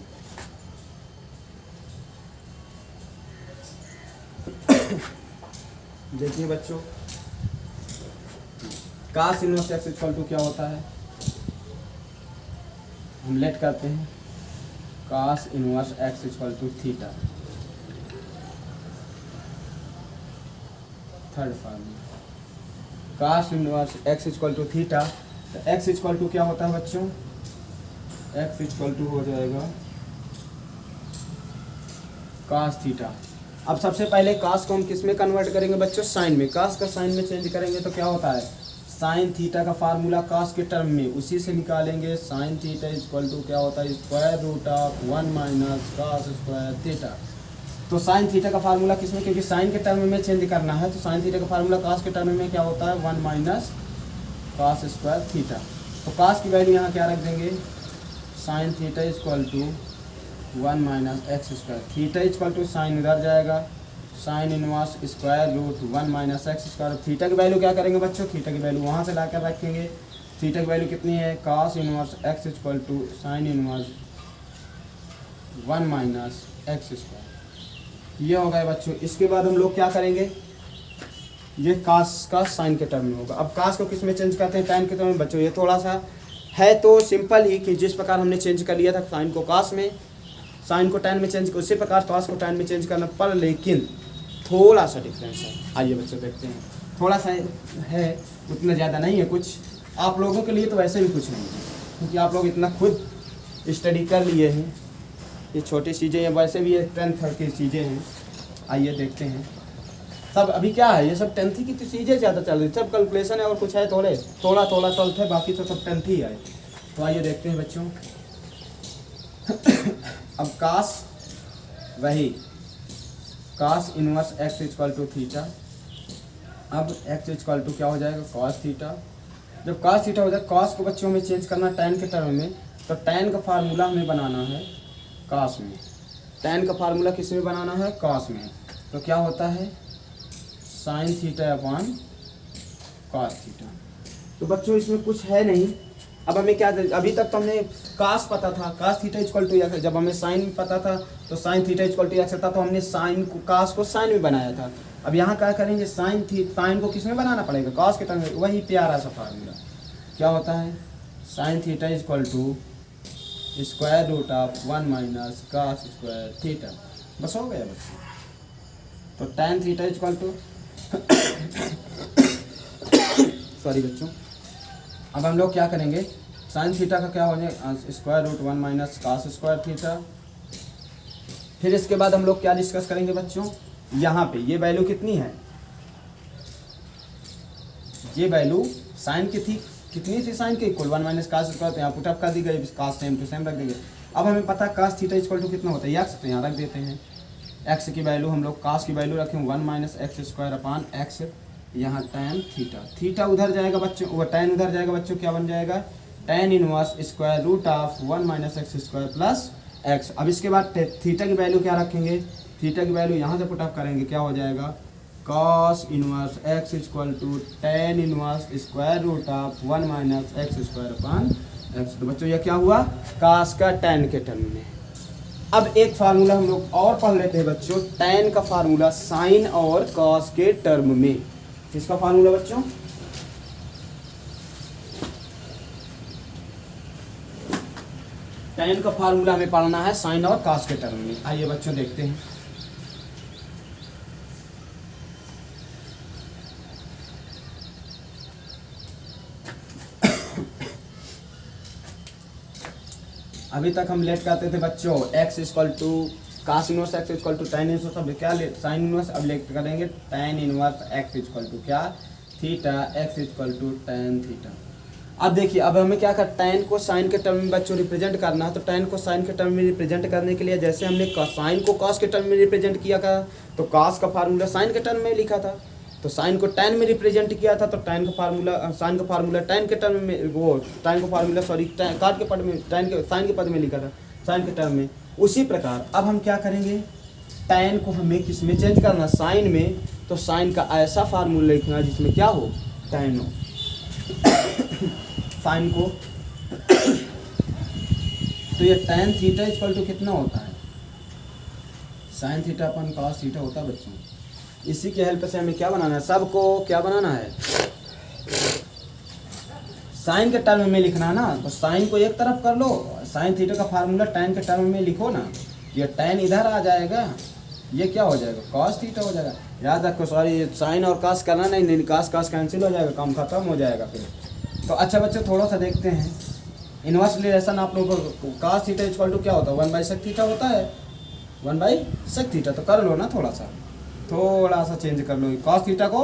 देखिए बच्चों, cos inverse x equal to क्या होता है, हम लेट करते हैं cos inverse x equal to theta. Third formula cos inverse x equal to theta. तो एक्स इक्वल टू क्या होता है बच्चों, एक्स इक्वल टू हो जाएगा कॉस थीटा। अब सबसे पहले कॉस को हम किस में कन्वर्ट करेंगे बच्चों, साइन में। कॉस का साइन में चेंज करेंगे तो क्या होता है, साइन थीटा का फार्मूला कॉस के टर्म में उसी से निकालेंगे। साइन थीटा इक्वल टू क्या होता है, square root of 1 minus cos square theta. तो साइन थीटा का फार्मूला किसमें, क्योंकि साइन के टर्म में चेंज करना है, तो साइन थीटा का फार्मूला कॉस के टर्म में क्या होता है, 1 माइनस कॉस स्क्वायर थीटा। तो कास की वैल्यू यहाँ क्या रख देंगे, sine theta equal to 1 minus x square, theta equal to sine इधर जाएगा, sine inverse square root 1 minus x square. Theta की वैल्यू क्या करेंगे बच्चों, थीटा की वैल्यू वहाँ से ला कर रखेंगे। थीटा की वैल्यू कितनी है, cos inverse x equal to sine inverse 1 minus x square, ये हो गया बच्चों। इसके बाद हम लोग क्या करेंगे, ये कास का साइन के टर्म में होगा। अब कास को किस में चेंज करते हैं, टैन के टर्म में बच्चों। ये थोड़ा सा है तो सिंपल ही कि जिस प्रकार हमने चेंज कर लिया था साइन को कास में, साइन को टैन में चेंज, उसी प्रकार कास को टैन में चेंज करना, पर लेकिन थोड़ा सा डिफरेंस है। आइए बच्चों देखते हैं, थोड़ा सा है, उतना ज़्यादा नहीं है कुछ। आप लोगों के लिए तो वैसे भी कुछ नहीं है, क्योंकि आप लोग इतना खुद स्टडी कर लिए हैं। ये छोटी चीज़ें हैं, वैसे भी ये 10th की चीज़ें हैं। आइए देखते हैं, सब अभी क्या है, ये सब 10th की चीज़ें ज़्यादा चल रही, सब कैलकुलेशन है और कुछ है थोड़ा 12th है, बाकी तो सब 10th ही है। तो आइए देखते हैं बच्चों। अब कास, वही cos inverse x equal to theta. अब एक्स इक्वल टू क्या हो जाएगा, कॉस थीटा। जब कॉस थीटा हो जाए, कॉस को बच्चों में चेंज करना टैन के टर्म में, तो टैन का फार्मूला हमें बनाना है कॉस में। टैन का फार्मूला किस में बनाना है, कॉस में। तो क्या होता है, sine theta upon cos theta. तो बच्चों इसमें कुछ है नहीं। अब हमें क्या, अभी तक तो हमने कास पता था, cos theta equal to x. जब हमें साइन पता था तो sine theta equal to x था, तो हमने साइन को, कास को साइन में बनाया था। अब यहाँ क्या करेंगे, साइन को किस में बनाना पड़ेगा, कास के टर्म में। वही प्यारा सा फार्मूला क्या होता है, sine theta equal to square root of 1 minus cos square theta. बस हो गया बस। तो tan theta equal to sorry बच्चों, अब हम लोग क्या करेंगे, साइन थीटा का क्या हो जाएगा, square root 1 minus cos square theta. फिर इसके बाद हम लोग क्या डिस्कस करेंगे बच्चों, यहाँ पे ये वैल्यू कितनी है, ये वैल्यू साइन की थी, कितनी थी, साइन के इक्वल 1 माइनस कास स्क्वायर, तो यहाँ पुट अप कर दी गई, कास सेम टू सेम रख देंगे। अब हमें पता कास थीटा इक्वल टू कितना होता है, एक्स, तो यहाँ रख देते हैं। एक्स की वैल्यू हम लोग, कास की वैल्यू रखें 1 minus x square upon x, यहाँ टैन थीटा। थीटा उधर जाएगा बच्चों, वो टैन उधर जाएगा बच्चों, क्या बन जाएगा, tan inverse square root of 1 minus x square plus x. अब इसके बाद थीटा की वैल्यू क्या रखेंगे, थीटा की वैल्यू यहाँ से पुट अप करेंगे, क्या हो जाएगा, cos inverse x equal to tan inverse square root of 1 minus x square upon x. तो बच्चों ये क्या हुआ, कास का टैन के टर्म में। अब एक फार्मूला हम लोग और पढ़ लेते हैं बच्चों, टैन का फार्मूला साइन और कॉस के टर्म में। किसका फार्मूला बच्चों, टैन का फार्मूला हमें पढ़ना है साइन और कॉस के टर्म में। आइए बच्चों देखते हैं। अभी तक हम लेट करते थे बच्चों, x equal to cos inverse x equal to tan inverse, अब क्या साइन इनवर्स, अब लेट करेंगे tan inverse x equal to क्या, theta, x equal to tan theta. अब देखिए, अब हमें क्या कर, टैन को साइन के टर्म में बच्चों रिप्रेजेंट करना है। तो टैन को साइन के टर्म में रिप्रेजेंट करने के लिए, जैसे हमने साइन को कॉस के टर्म में रिप्रेजेंट किया था, तो कॉस का फार्मूला साइन के टर्म में लिखा था। तो साइन को टैन में रिप्रेजेंट किया था, तो टैन का फार्मूला, साइन का फार्मूला टैन के टर्म में, वो टैन का फार्मूला सॉरी काट के पद में, टैन के साइन के पद में लिखा था, साइन के टर्म में। उसी प्रकार अब हम क्या करेंगे, टैन को हमें किस में चेंज करना, साइन में। तो साइन का ऐसा फार्मूला लिखना जिसमें क्या हो, टैन हो। साइन को तो ये टैन थीटा इक्वल टू कितना होता है, साइन थीटा अपन कॉस थीटा होता है बच्चों। इसी के हेल्प से हमें क्या बनाना है, सबको क्या बनाना है, साइन के टर्म में लिखना ना। तो साइन को एक तरफ कर लो, साइन थीटा का फार्मूला टैन के टर्म में लिखो ना, ये टैन इधर आ जाएगा, ये क्या हो जाएगा, कॉस थीटा हो जाएगा। याद रखो, सॉरी साइन और कॉस करना नहीं, कॉस कॉस कैंसिल हो जाएगा, काम खत्म हो जाएगा फिर। तो अच्छा बच्चों थोड़ा सा देखते हैं इनवर्स रिलेशन। आप लोगों को कॉस थीटा इक्वल टू क्या होता है, 1/sec थीटा होता है, 1/sec थीटा। तो कर लो ना, थोड़ा सा चेंज कर लो, कॉस थीटा को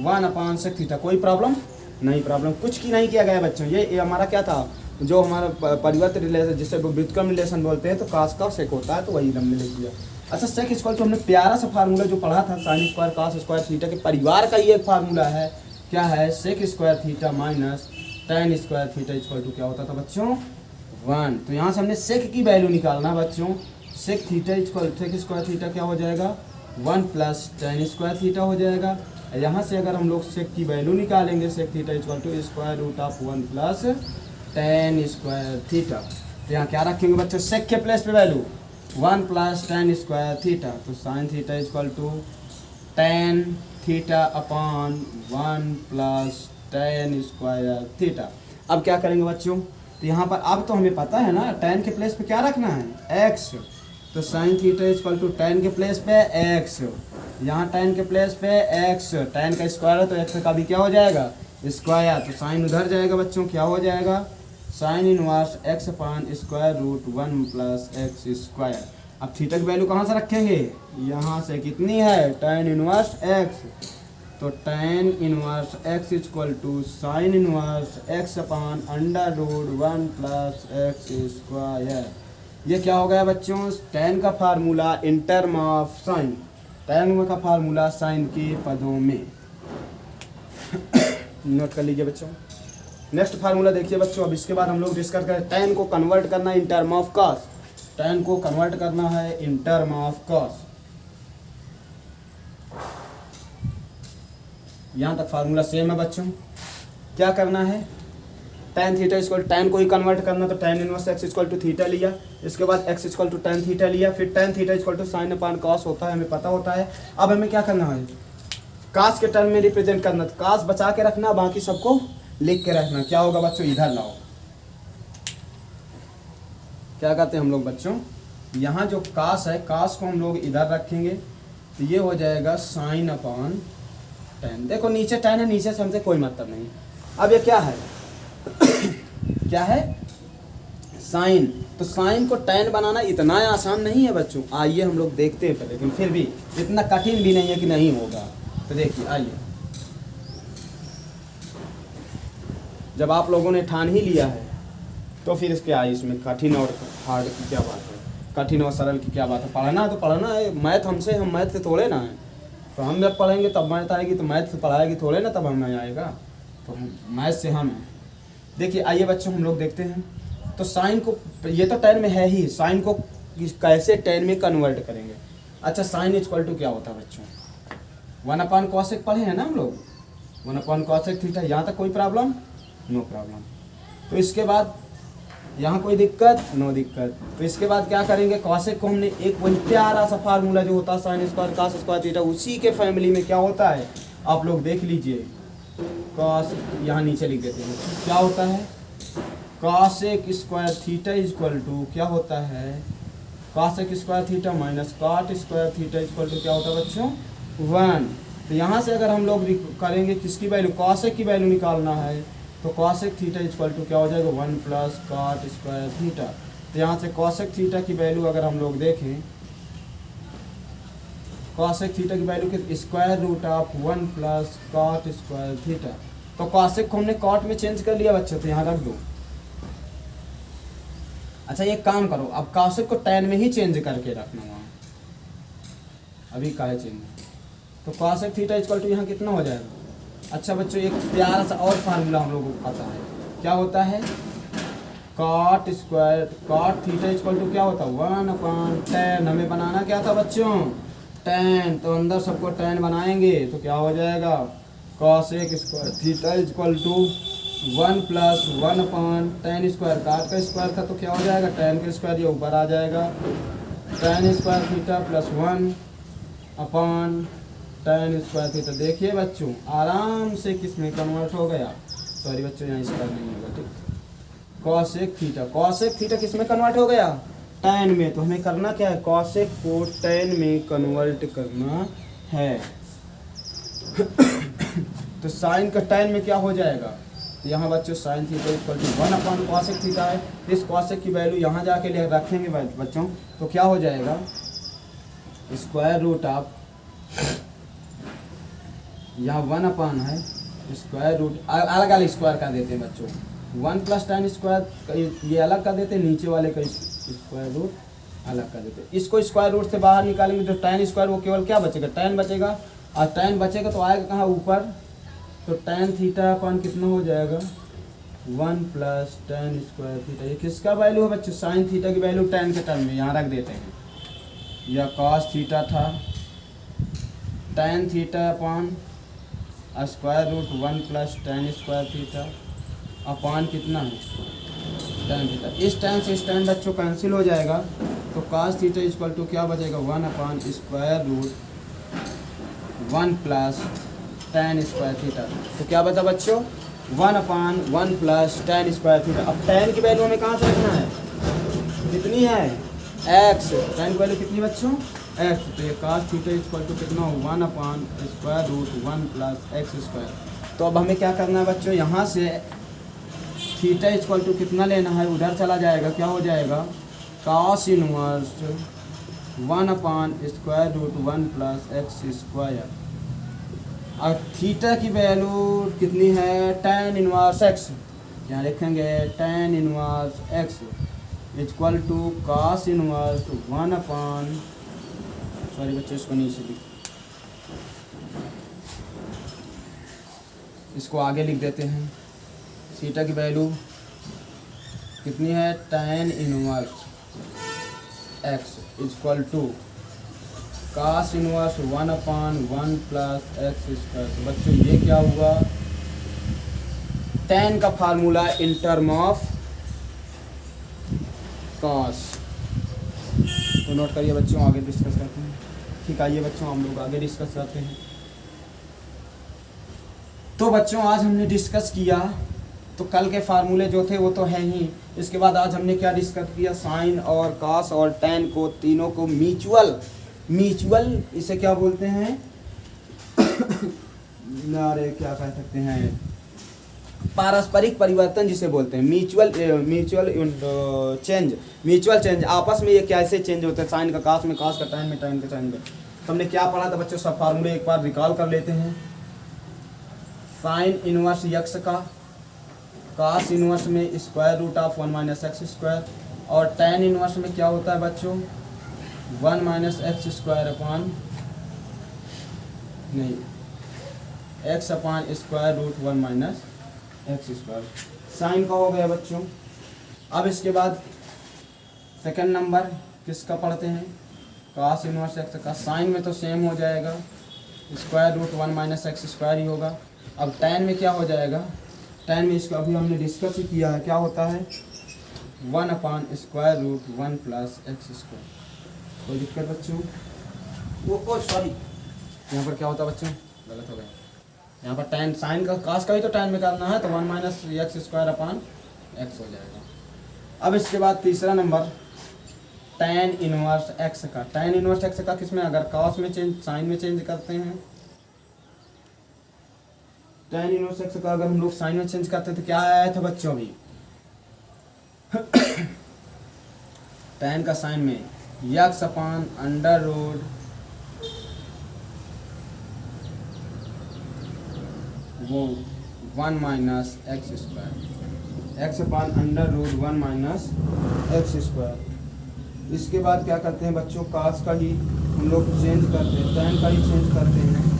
1/sec थीटा। कोई प्रॉब्लम नहीं, प्रॉब्लम कुछ की नहीं किया गया बच्चों। ये हमारा क्या था, जो हमारा परिवर्त रिलेशन जिसे व्युत्क्रम रिलेशन बोलते हैं, तो कास का सेक होता है, तो वही हमने लिख दिया। अच्छा, सेक इक्वल टू हमने प्यारा सा फार्मूला जो पढ़ा था, sine square cos square theta के परिवार का ये एक फार्मूला है, क्या है, sec square theta minus tan square theta equal to क्या होता था बच्चों 1। तो यहाँ से हमने सेक की वैल्यू निकालना है बच्चों। Sec theta equal sec square theta क्या हो जाएगा 1 प्लस tan स्क्वायर थीटा हो जाएगा। यहाँ से अगर हम लोग सेक की वैल्यू निकालेंगे sec theta equal to square root of 1 plus tan square theta. तो यहाँ क्या रखेंगे बच्चों सेक के प्लेस पे value 1 plus tan square theta. तो sine theta equal to tan थीटा upon 1 plus tan square theta. अब क्या करेंगे बच्चों, तो यहाँ पर अब तो हमें पता है ना tan के प्लेस पे क्या रखना है x। तो sine theta equal to tan के प्लेस पे x, यहाँ tan के प्लेस पे x, tan का स्क्वायर है तो x का भी क्या हो जाएगा स्क्वायर। तो साइन उधर जाएगा बच्चों, क्या हो जाएगा sine inverse x upon square root 1 plus x square. अब थीटा की वैल्यू कहाँ से रखेंगे, यहाँ से कितनी है tan इनवर्स x। तो tan inverse x equal to sine inverse x upon under root 1 plus x square. ये क्या हो गया बच्चों tan का formula in term of sine, tan का फार्मूला साइन के पदों में। नोट कर लीजिए बच्चों। नेक्स्ट फार्मूला देखिए बच्चों। अब इसके बाद हम लोग डिस्कस करें tan को कन्वर्ट करना इन टर्म ऑफ कॉस। tan को कन्वर्ट करना है इन टर्म ऑफ कॉस। यहाँ तक फार्मूला सेम है बच्चों। क्या करना है tan थीटा इक्वल tan को ही कन्वर्ट करना, तो tan inverse x equal to theta लिया, इसके बाद x equal to tan theta लिया, फिर tan theta equal to sine upon cos होता है, हमें पता होता है। अब हमें क्या करना है कॉस के टर्म में रिप्रेजेंट करना, तो कॉस बचा के रखना, बाकी सबको लिख के रखना। क्या होगा बच्चों इधर लाओ, क्या कहते हैं हम लोग बच्चों, यहाँ जो कॉस है कॉस को हम लोग इधर रखेंगे, तो ये हो जाएगा साइन अपॉन tan। देखो नीचे tan है, नीचे से हमसे कोई मतलब नहीं। अब ये क्या है क्या है साइन। तो साइन को tan बनाना इतना आसान नहीं है बच्चों। आइए हम लोग देखते हैं, लेकिन फिर भी इतना कठिन भी नहीं है कि नहीं होगा। तो देखिए आइए, जब आप लोगों ने ठान ही लिया है तो फिर इसके आइए इसमें कठिन और हार्ड की क्या बात है, कठिन और सरल की क्या बात है। पढ़ना है तो पढ़ना है, मैथ हमसे, हम मैथ से थोड़े ना है। तो हम जब पढ़ेंगे तब मैथ आएगी, तो मैथ से पढ़ाएगी थोड़े ना तब हमें आएगा। तो मैथ से हम हैं। देखिए आइए बच्चों हम लोग देखते हैं। तो साइन को, ये तो tan में है ही, साइन को कैसे tan में कन्वर्ट करेंगे। अच्छा साइन इक्वल टू क्या होता है बच्चों 1 अपॉन कॉसेक पढ़े हैं ना हम लोग, 1 अपॉन कॉसेक थीटा। यहाँ तक कोई प्रॉब्लम नो प्रॉब्लम। तो इसके बाद यहाँ कोई दिक्कत नो दिक्कत। तो इसके बाद क्या करेंगे कॉसेक को हमने एक वही प्यारा सा फार्मूला जो होता है sign square cos square theta, उसी के फैमिली में क्या होता है आप लोग देख लीजिए। कॉस यहाँ नीचे लिख देते हैं, क्या होता है cosec square theta equal to क्या होता है cosec square theta minus cot square theta equal to क्या होता है बच्चों 1। तो यहाँ से अगर हम लोग करेंगे किसकी वैल्यू कॉसेक की वैल्यू निकालना है, तो कॉसेक थीटा इक्वल टू क्या हो जाएगा 1 प्लस कॉट स्क्वायर थीटा। तो यहाँ से कॉसेक थीटा की वैल्यू अगर हम लोग देखें, कॉसेक थीटा की वैल्यू के square root of 1 plus cot square theta. तो कॉसेक को हमने कॉट में चेंज कर लिया बच्चे, तो यहाँ रख दो। अच्छा एक काम करो, अब कॉसेक को tan में ही चेंज करके रखना वहाँ, अभी का है चेंज। तो कॉसेक थीटा इक्वल टू यहाँ कितना हो जाएगा। अच्छा बच्चों एक प्यारा सा और फार्मूला हम लोगों को पता है, क्या होता है cot square cot theta equal to क्या होता है 1 अपॉन tan। हमें बनाना क्या था बच्चों tan, तो अंदर सबको tan बनाएंगे तो क्या हो जाएगा cosec square theta equal to 1 plus 1 upon tan square, cot का स्क्वायर था तो क्या हो जाएगा tan का स्क्वायर, ये ऊपर आ जाएगा tan square theta plus 1 upon tan square theta. देखिए बच्चों आराम से किस में कन्वर्ट हो गया, सॉरी बच्चों यहाँ इसका नहीं होगा ठीक। कॉसेक थीटा किस में कन्वर्ट हो गया tan में। तो हमें करना क्या है कॉसेक को tan में कन्वर्ट करना है। तो साइन का tan में क्या हो जाएगा, तो यहाँ बच्चों sine theta equal to 1 upon cosec theta है। इस कॉसेक की वैल्यू यहाँ जाके ले रखेंगे बच्चों, तो क्या हो जाएगा स्क्वायर रूट ऑफ, यहाँ 1 अपॉन है स्क्वायर रूट, अलग अलग स्क्वायर कर देते हैं बच्चों, 1 प्लस tan स्क्वायर ये अलग कर देते हैं, नीचे वाले का स्क्वायर रूट अलग कर देते हैं। इसको स्क्वायर रूट से बाहर निकालेंगे तो tan स्क्वायर वो केवल क्या बचेगा tan बचेगा, और tan बचेगा तो आएगा कहाँ ऊपर, तो tan थीटा अपॉन कितना हो जाएगा 1 प्लस टेन स्क्वायर थीटा। ये किसका वैल्यू है बच्चों? साइन थीटा की वैल्यू टेन के टर्म में यहाँ रख देते हैं। यह कॉस थीटा था, tan theta upon square root 1 plus tan square theta upon कितना है? Tan theta. इस टेन से इस टेन बच्चों कैंसिल हो जाएगा, तो कॉस थीटा इक्वल टू क्या बचेगा? 1 upon square root 1 plus tan square theta. तो क्या बता बच्चों? 1 upon 1 plus tan square theta. अब टेन की वैल्यू हमें कहाँ से रखना है? कितनी है? एक्स। टेन की वैल्यू कितनी बच्चों? एक्स। तो ये कॉस थीटा इक्वल टू कितना हो? 1 upon square root 1 plus x square. तो अब हमें क्या करना है बच्चों? यहाँ से थीटा इक्वल टू कितना लेना है? उधर चला जाएगा, क्या हो जाएगा? Cos inverse 1 upon square root 1 plus x square. और थीटा की वैल्यू कितनी है? Tan inverse x. यहाँ लिखेंगे tan inverse x equal to cos inverse 1 upon, sorry बच्चों इसको नीचे लिख, इसको आगे लिख देते हैं। थीटा की वैल्यू कितनी है? Tan inverse x equal to cos inverse 1 upon 1 plus x square. तो बच्चों ये क्या हुआ? टेन का formula in term of cos. तो नोट करिए बच्चों, आगे डिस्कस करते हैं। ठीक आइए बच्चों हम लोग आगे डिस्कस करते हैं। तो बच्चों आज हमने डिस्कस किया, तो कल के फार्मूले जो थे वो तो है ही। इसके बाद आज हमने क्या डिस्कस किया? साइन और कॉस और टेन को, तीनों को म्यूचुअल इसे क्या बोलते हैं? अरे क्या कह सकते हैं? पारस्परिक परिवर्तन जिसे बोलते हैं। म्यूचुअल चेंज आपस में ये कैसे चेंज होते हैं? साइन का कॉस में, कॉस का टेन में, टेन का साइन में। तो हमने क्या पढ़ा था बच्चों? सब फार्मूले एक बार रिकॉल कर लेते हैं। साइन इनवर्स यक्स का कॉस इनवर्स में square root of 1 minus x square, और टेन इनवर्स में क्या होता है बच्चों? 1 माइनस एक्स स्क्वायर अपॉन, नहीं, x upon square root 1 minus x square. Sine का हो गया बच्चों। अब इसके बाद सेकंड नंबर किसका पढ़ते हैं? कॉस इनवर्स एक्स का। साइन में तो सेम हो जाएगा, square root 1 minus x square ही होगा। अब टेन में क्या हो जाएगा? टेन में इसका अभी हमने डिस्कस ही किया है, क्या होता है? 1 upon square root 1 plus x square. कोई दिक्कत बच्चों? वो सॉरी, यहाँ पर क्या होता है बच्चों? गलत हो गया। यहाँ पर टेन, साइन का कॉस का ही तो टेन में करना है, तो 1 minus x square upon x हो जाएगा। अब इसके बाद तीसरा नंबर टेन इनवर्स एक्स का। टेन इनवर्स एक्स का किसमें? अगर कॉस में चेंज, साइन में चेंज करते हैं। टेन इनवर्स एक्स का अगर हम लोग साइन में चेंज करते हैं तो क्या आया था बच्चों? अभी टेन का साइन में यक्स अपॉन अंडर रूट वो 1 minus x square, x upon under root 1 minus x square. इसके बाद क्या करते हैं बच्चों? कॉस का ही हम लोग चेंज करते हैं, टेन का ही चेंज करते हैं।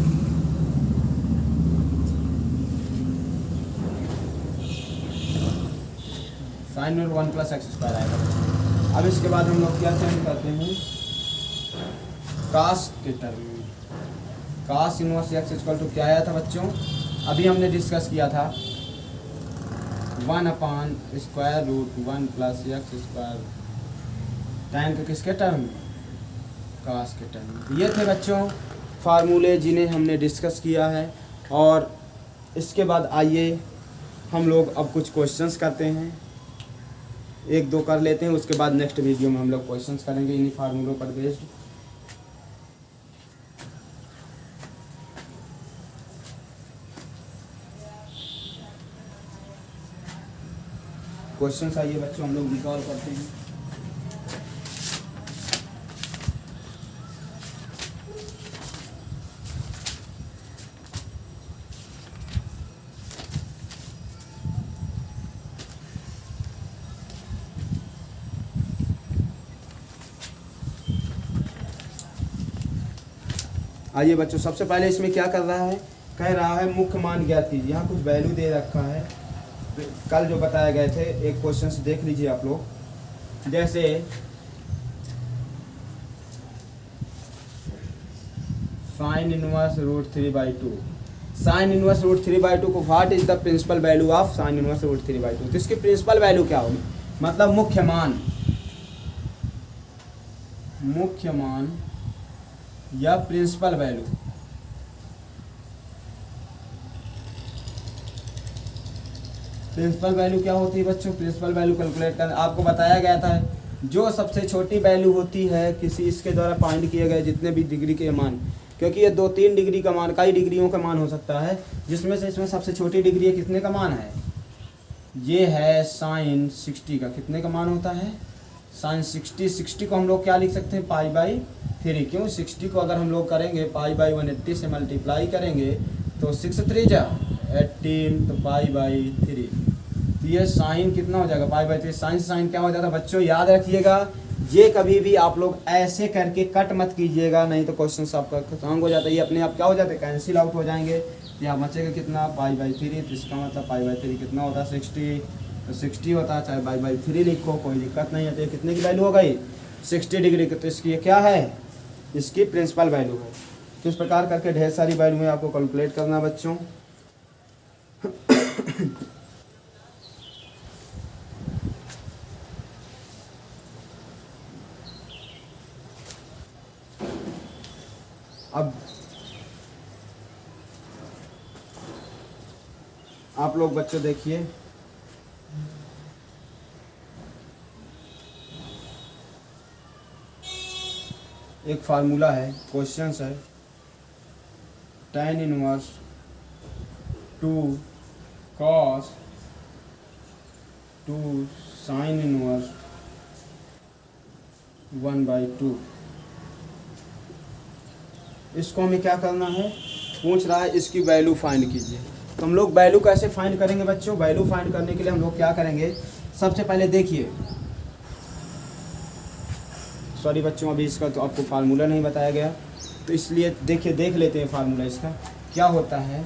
साइन में 1 प्लस एक्स स्क्वायर आएगा। अब इसके बाद हम लोग क्या चेंज करते हैं? कॉस के टर्म में। Cos inverse x equal to क्या आया था बच्चों? अभी हमने डिस्कस किया था 1 upon square root 1 plus x square. Tan के किसके टर्म में? कॉस के टर्म में। ये थे बच्चों फार्मूले जिन्हें हमने डिस्कस किया है। और इसके बाद आइए हम लोग अब कुछ क्वेश्चंस करते हैं, एक दो कर लेते हैं, उसके बाद नेक्स्ट वीडियो में हम लोग क्वेश्चंस करेंगे इन्हीं फार्मूलों पर बेस्ड। क्वेश्चंस आइए बच्चों हम लोग रिकॉल करते हैं। आइए बच्चों, सबसे पहले इसमें क्या कर रहा है? कह रहा है मुख्य मान ज्ञात कीजिए। यहाँ कुछ वैल्यू दे रखा है, कल जो बताए गए थे एक क्वेश्चन से देख लीजिए आप लोग। जैसे sine inverse root 3/2, sine inverse root 3/2 को what is the principal value of sine inverse root 3/2, तो इसकी प्रिंसिपल वैल्यू क्या होगी, मतलब मुख्य मान या प्रिंसिपल वैल्यू। प्रिंसिपल वैल्यू क्या होती है बच्चों, प्रिंसिपल वैल्यू कैलकुलेट करना आपको बताया गया था, जो सबसे छोटी वैल्यू होती है किसी इसके द्वारा फाइंड किए गए जितने भी डिग्री के मान, क्योंकि ये 2-3 डिग्री का मान, कई डिग्रियों का मान हो सकता है, जिसमें से इसमें सबसे छोटी डिग्री है कितने का मान है, ये है साइन 60 का। कितने का मान होता है, साइन 60 को हम लोग क्या लिख सकते हैं, π/3। क्यों, 60 को अगर हम लोग करेंगे π/180 से मल्टीप्लाई करेंगे तो 6 3 जा 18, तो π/3, तो ये साइन कितना हो जाएगा, π/3। साइन से साइन क्या हो जाता है बच्चों, याद रखिएगा, ये कभी भी आप लोग ऐसे करके कट मत कीजिएगा, नहीं तो क्वेश्चन आपका खत्म हो जाता है, ये अपने आप क्या हो जाते हैं, कैंसिल आउट हो जाएंगे। यहाँ बचेगा कितना, π/3, तो इसका मतलब π/3 कितना होता है 60, तो 60 होता है, चाहे π/3 लिखो कोई दिक्कत नहीं है। तो ये कितने की वैल्यू हो गई, 60 डिग्री की, तो इसकी ये क्या है, इसकी प्रिंसिपल वैल्यू है। तो इस प्रकार करके ढेर सारी वैल्यू है आपको कैलकुलेट करना बच्चों। अब आप लोग बच्चों देखिए, एक फार्मूला है, क्वेश्चन है, tan inverse 2 cos 2 sin inverse 1/2। इसको हमें क्या करना है, पूछ रहा है इसकी वैल्यू फाइंड कीजिए। तो हम लोग वैल्यू कैसे फाइंड करेंगे बच्चों, वैल्यू फाइंड करने के लिए हम लोग क्या करेंगे, सबसे पहले देखिए, सॉरी बच्चों अभी इसका तो आपको फार्मूला नहीं बताया गया, तो इसलिए देखिए देख लेते हैं फार्मूला इसका क्या होता है,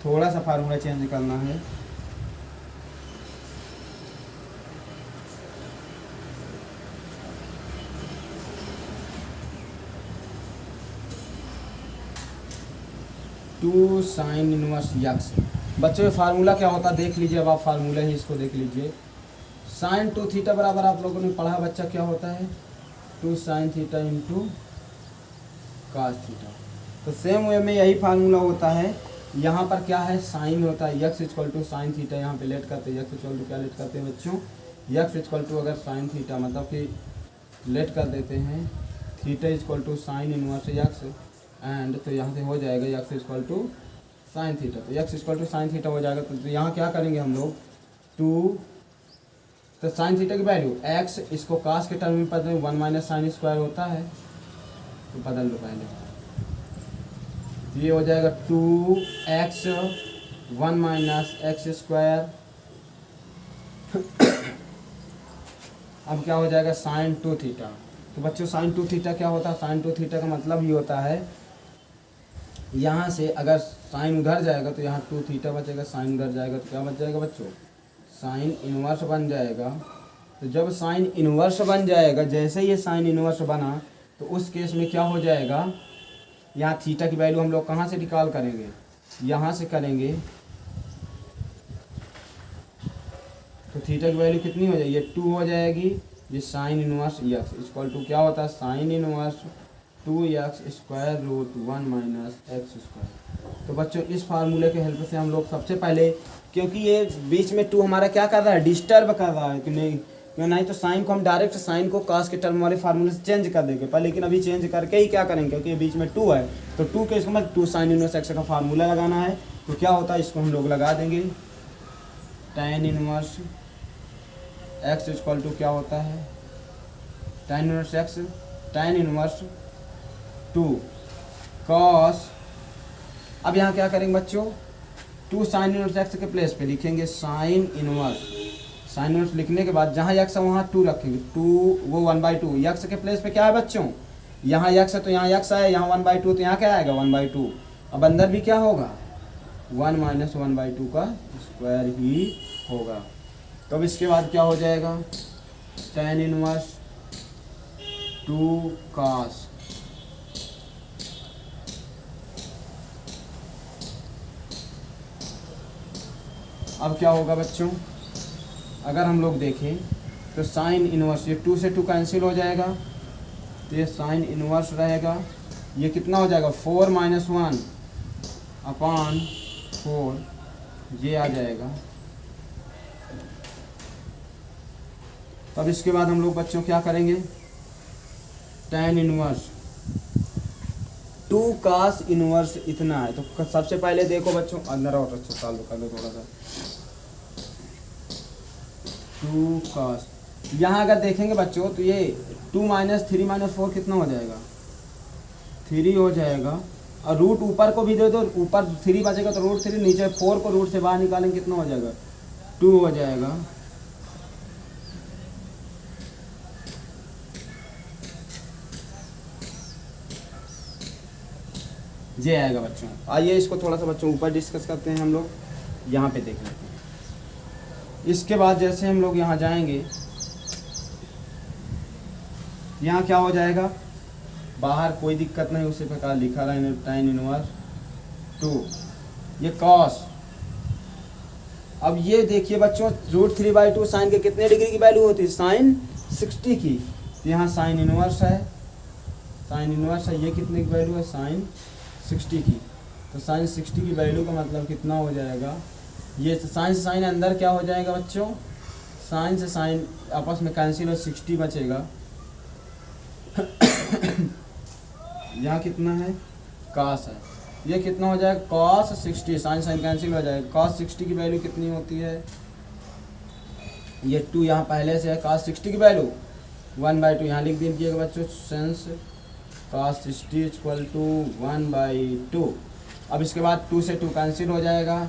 थोड़ा सा फार्मूला चेंज करना है। टू साइन इनवर्स यक्स, बच्चों ये फार्मूला क्या होता है देख लीजिए, अब आप फार्मूला ही इसको देख लीजिए। साइन 2 थीटा बराबर आप लोगों ने पढ़ा बच्चा क्या होता है, 2 sine theta into cos theta. तो सेम वे में यही फार्मूला होता है, यहाँ पर क्या है, साइन होता है x equal to sine theta, यहाँ पे लेट करते हैं यक्स इक्वल टू क्या लेट करते हैं बच्चों, यक्स इक्वल टू अगर साइन थीटा मतलब कि लेट कर देते हैं theta equal to sine inverse x, and तो यहाँ से हो जाएगा x equal to sine theta, तो x equal to sine theta हो जाएगा। तो यहाँ क्या करेंगे हम लोग, 2 तो साइन थीटा की वैल्यू एक्स, इसको कास के टर्म में बदलें 1 माइनस साइन स्क्वायर होता है, तो बदल दो पहले, ये हो जाएगा 2x 1 माइनस एक्स स्क्वायर। अब क्या हो जाएगा साइन 2 थीटा। तो बच्चों साइन 2 थीटा क्या होता है, साइन 2 थीटा का मतलब ये होता है, यहाँ से अगर साइन उधर जाएगा तो यहाँ 2 थीटा बचेगा, साइन उधर जाएगा तो क्या बच जाएगा बच्चों, साइन इन्वर्स बन जाएगा। तो जब साइन इन्वर्स बन जाएगा, जैसे ये साइन इन्वर्स बना तो उस केस में क्या हो जाएगा, यहाँ थीटा की वैल्यू हम लोग कहाँ से निकाल करेंगे, यहाँ से करेंगे, तो थीटा की वैल्यू कितनी हो जाएगी, ये 2 हो जाएगी, ये sine inverse x equal to क्या होता है, sine inverse 2x square root 1 minus x square. तो बच्चों इस फार्मूले के हेल्प से हम लोग सबसे पहले, क्योंकि ये बीच में 2 हमारा क्या कर रहा है, डिस्टर्ब कर रहा है कि नहीं तो साइन को हम डायरेक्ट साइन को कास के टर्म वाले फार्मूले से चेंज कर देंगे पर, लेकिन अभी चेंज करके ही क्या करेंगे, क्योंकि बीच में 2 है, तो 2 के इसको मतलब 2 साइन इनवर्स एक्स का फार्मूला लगाना है। तो क्या होता है, इसको हम लोग लगा देंगे, tan inverse x equal to क्या होता है, tan inverse x, tan inverse 2 cos, अब यहाँ क्या करेंगे बच्चों, 2 साइन इनवर्स एक्स के प्लेस पे लिखेंगे साइन इनवर्स, साइन इनवर्स लिखने के बाद जहाँ यक्स है वहाँ 2 रखेंगे, 2 वो 1/2, यक्स के प्लेस पे क्या है बच्चों, यहाँ यक्स है तो यहाँ यक्स है, यहाँ 1/2 तो यहाँ क्या आएगा 1/2। अब अंदर भी क्या होगा 1 माइनस 1/2 का स्क्वायर ही होगा। तो अब इसके बाद क्या हो जाएगा, tan इनवर्स 2 cos। अब क्या होगा बच्चों, अगर हम लोग देखें तो साइन इनवर्स, ये 2 से 2 कैंसिल हो जाएगा, तो ये साइन इनवर्स रहेगा, ये कितना हो जाएगा 4 - 1 अपॉन 4, ये आ जाएगा। तब इसके बाद हम लोग बच्चों क्या करेंगे, tan इनवर्स 2 cos इनवर्स इतना है। तो सबसे पहले देखो बच्चों, अंदर और अच्छा सॉल्व कर दो थोड़ा सा। 2 cos, यहाँ अगर देखेंगे बच्चों तो ये 2 - 3 - 4 कितना हो जाएगा, 3 हो जाएगा। और रूट ऊपर को भी दे दो, ऊपर 3 बचेगा तो रूट 3, नीचे 4 को रूट से बाहर निकालेंगे कितना हो जाएगा, 2 हो जाएगा। ये आएगा बच्चों। आइए इसको थोड़ा सा बच्चों ऊपर डिस्कस करते हैं हम लोग, यहाँ पे देख लेते हैं। इसके बाद जैसे हम लोग यहाँ जाएंगे, यहाँ क्या हो जाएगा, बाहर कोई दिक्कत नहीं, उसी प्रकार लिखा रहा है tan इनवर्स 2, ये cos। अब ये देखिए बच्चों, √3/2 साइन के कितने डिग्री की वैल्यू होती है, साइन 60 की। तो यहाँ साइन इनवर्स है, साइन इनवर्स है, ये कितने की वैल्यू है, साइन 60 की। तो साइन 60 की वैल्यू का मतलब कितना हो जाएगा, ये साइन से साइन अंदर क्या हो जाएगा बच्चों, साइन से साइन आपस में कैंसिल हो, 60 बचेगा। यहाँ कितना है, cos है, ये कितना हो जाएगा cos 60, साइन साइन कैंसिल हो जाएगा। cos 60 की वैल्यू कितनी होती है, ये 2 यहाँ पहले से है, cos 60 की वैल्यू 1/2 यहाँ लिख दीजिएगा बच्चों, सेंस cos 60 = 1/2। अब इसके बाद 2 से 2 कैंसिल हो जाएगा,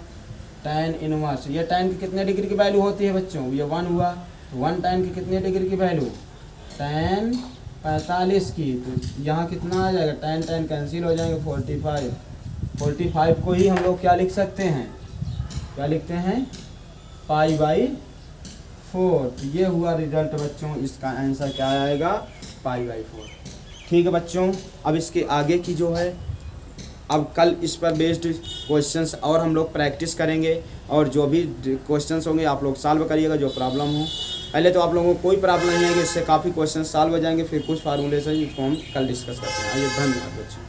tan इनवर्स, ये tan की कितने डिग्री की वैल्यू होती है बच्चों, ये 1 हुआ, तो 1 tan की कितने डिग्री की वैल्यू, tan 45 की। तो यहाँ कितना आ जाएगा, tan कैंसिल हो जाएंगे, 45 को ही हम लोग क्या लिख सकते हैं, क्या लिखते हैं, π/4। तो ये हुआ रिजल्ट बच्चों, इसका आंसर क्या आएगा, π/4। ठीक है बच्चों, अब इसके आगे की जो है, अब कल इस पर बेस्ड क्वेश्चंस और हम लोग प्रैक्टिस करेंगे, और जो भी क्वेश्चंस होंगे आप लोग सॉल्व करिएगा जो प्रॉब्लम हो। पहले तो आप लोगों को कोई प्रॉब्लम नहीं है कि इससे काफ़ी क्वेश्चन सॉल्व हो जाएंगे, फिर कुछ फार्मूले से इसको हम कल डिस्कस करते हैं। आइए, धन्यवाद बच्चों।